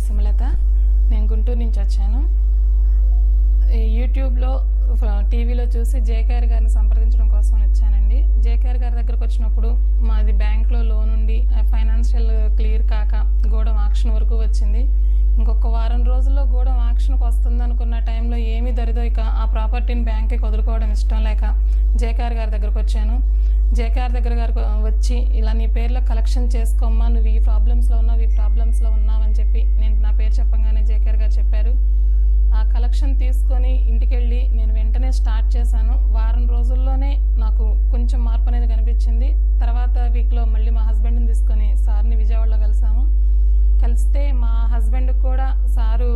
సుమలత. నేను గుంటూరు నుంచి వచ్చాను. యూట్యూబ్లో టీవీలో చూసి జేకేఆర్ గారిని సంప్రదించడం కోసం వచ్చానండి. జేకేఆర్ గారి దగ్గరకు వచ్చినప్పుడు మాది బ్యాంక్లో లోన్ ఉండి ఫైనాన్షియల్ క్లియర్ కాక గోడౌన్ ఆక్షన్ వరకు వచ్చింది. ఇంకొక వారం రోజుల్లో గోడౌన్ ఆక్షన్కి వస్తుంది అనుకున్న టైంలో ఏమీ దరిదోయక ఆ ప్రాపర్టీని బ్యాంక్కి వదులుకోవడం ఇష్టం లేక జేకేఆర్ గారి దగ్గరకు వచ్చాను. జేకేఆర్ దగ్గర గారికి వచ్చి ఇలా నీ పేర్లో కలెక్షన్ చేసుకోమ్మా, నువ్వు ఈ ప్రాబ్లమ్స్లో ఉన్నావు అని చెప్పి నేను నా పేరు చెప్పగానే జేకేఆర్ గారు చెప్పారు. ఆ కలెక్షన్ తీసుకొని ఇంటికి వెళ్ళి నేను వెంటనే స్టార్ట్ చేశాను. వారం రోజుల్లోనే నాకు కొంచెం మార్పు అనేది కనిపించింది. తర్వాత వీక్లో మళ్ళీ మా హస్బెండ్ని తీసుకొని సార్ని విజయవాడలో కలిస్తే మా హస్బెండ్కి కూడా సారు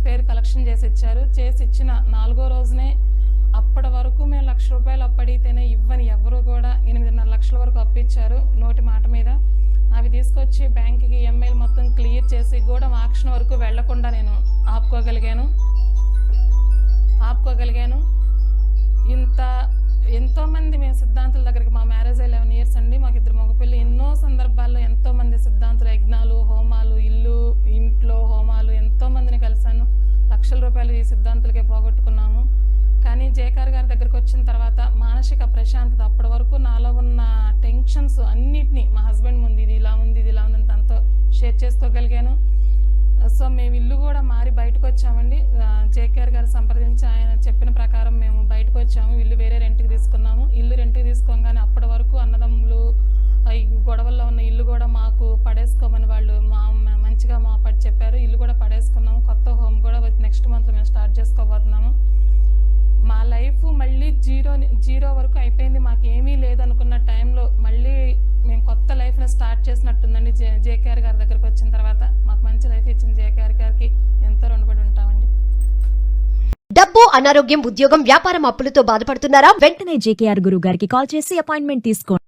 పేరు కలెక్షన్ చేసి ఇచ్చారు. చేసి ఇచ్చిన 4వ రోజునే అప్పటి వరకు మేము ₹1,00,000 అప్పు అడిగితేనే ఇవ్వని ఎవరు కూడా 8.5 లక్షల వరకు అప్పిచ్చారు నోటి మాట మీద. అవి తీసుకొచ్చి బ్యాంకుకి ఈఎంఐలు మొత్తం క్లియర్ చేసి గోడౌన్ ఆక్షన్ వరకు వెళ్లకుండా నేను ఆపుకోగలిగాను. ఎంతోమంది మేము సిద్ధాంతుల దగ్గరికి, మా మ్యారేజ్ 11 ఇయర్స్ అండి, మాకు 2 మగపిల్లలు. ఎన్నో సందర్భాల్లో ఎంతోమంది సిద్ధాంతులు, యజ్ఞాలు, హోమాలు, ఇంట్లో హోమాలు ఎంతోమందిని కలిశాను. ₹1,00,000 ఈ సిద్ధాంతులకే పోగొట్టుకున్నాము. కానీ జేకేఆర్ గారి దగ్గరికి వచ్చిన తర్వాత మానసిక ప్రశాంతత, అప్పటి వరకు నాలో ఉన్న టెన్షన్స్ అన్నిటినీ మా హస్బెండ్ ముందు ఇది ఇలా ఉంది అని తనతో షేర్ చేసుకోగలిగాను. సో మేము ఇల్లు కూడా మారి బయటకు వచ్చామండి. జేకేఆర్ గారు సంప్రదించి ఆయన చెప్పిన ప్రకారం మేము బయటకు వచ్చాము. ఇల్లు వేరే రెంట్కి తీసుకున్నాము. ఇల్లు రెంట్కి తీసుకోగానే అప్పటి వరకు అన్నదమ్ములు ఈ గొడవల్లో ఉన్న ఇల్లు కూడా మాకు పడేసుకోమని వాళ్ళు మంచిగా మా పడి చెప్పారు. ఇల్లు కూడా పడేసుకున్నాము. కొత్త హోమ్ కూడా నెక్స్ట్ మంత్ మేము స్టార్ట్ చేసుకోబోతున్నాము. మా లైఫ్ మళ్ళీ జీరో వరకు అయిపోయింది. మాకు ఏమీ లేదనుకున్న టైంలో మళ్ళీ మేము కొత్త లైఫ్ని స్టార్ట్ చేసినట్టుందండి. జేకేఆర్ గారి దగ్గరికి వచ్చిన తర్వాత మాకు మంచి లైఫ్ ఇచ్చిన జేకేఆర్ గారికి ఎంతో రుణపడి ఉంటామండి. డబ్బు, అనారోగ్యం, ఉద్యోగం, వ్యాపారం, అప్పులతో బాధపడుతున్నారా? వెంటనే జేకేఆర్ గురువు గారికి కాల్ చేసి అపాయింట్మెంట్ తీసుకోండి.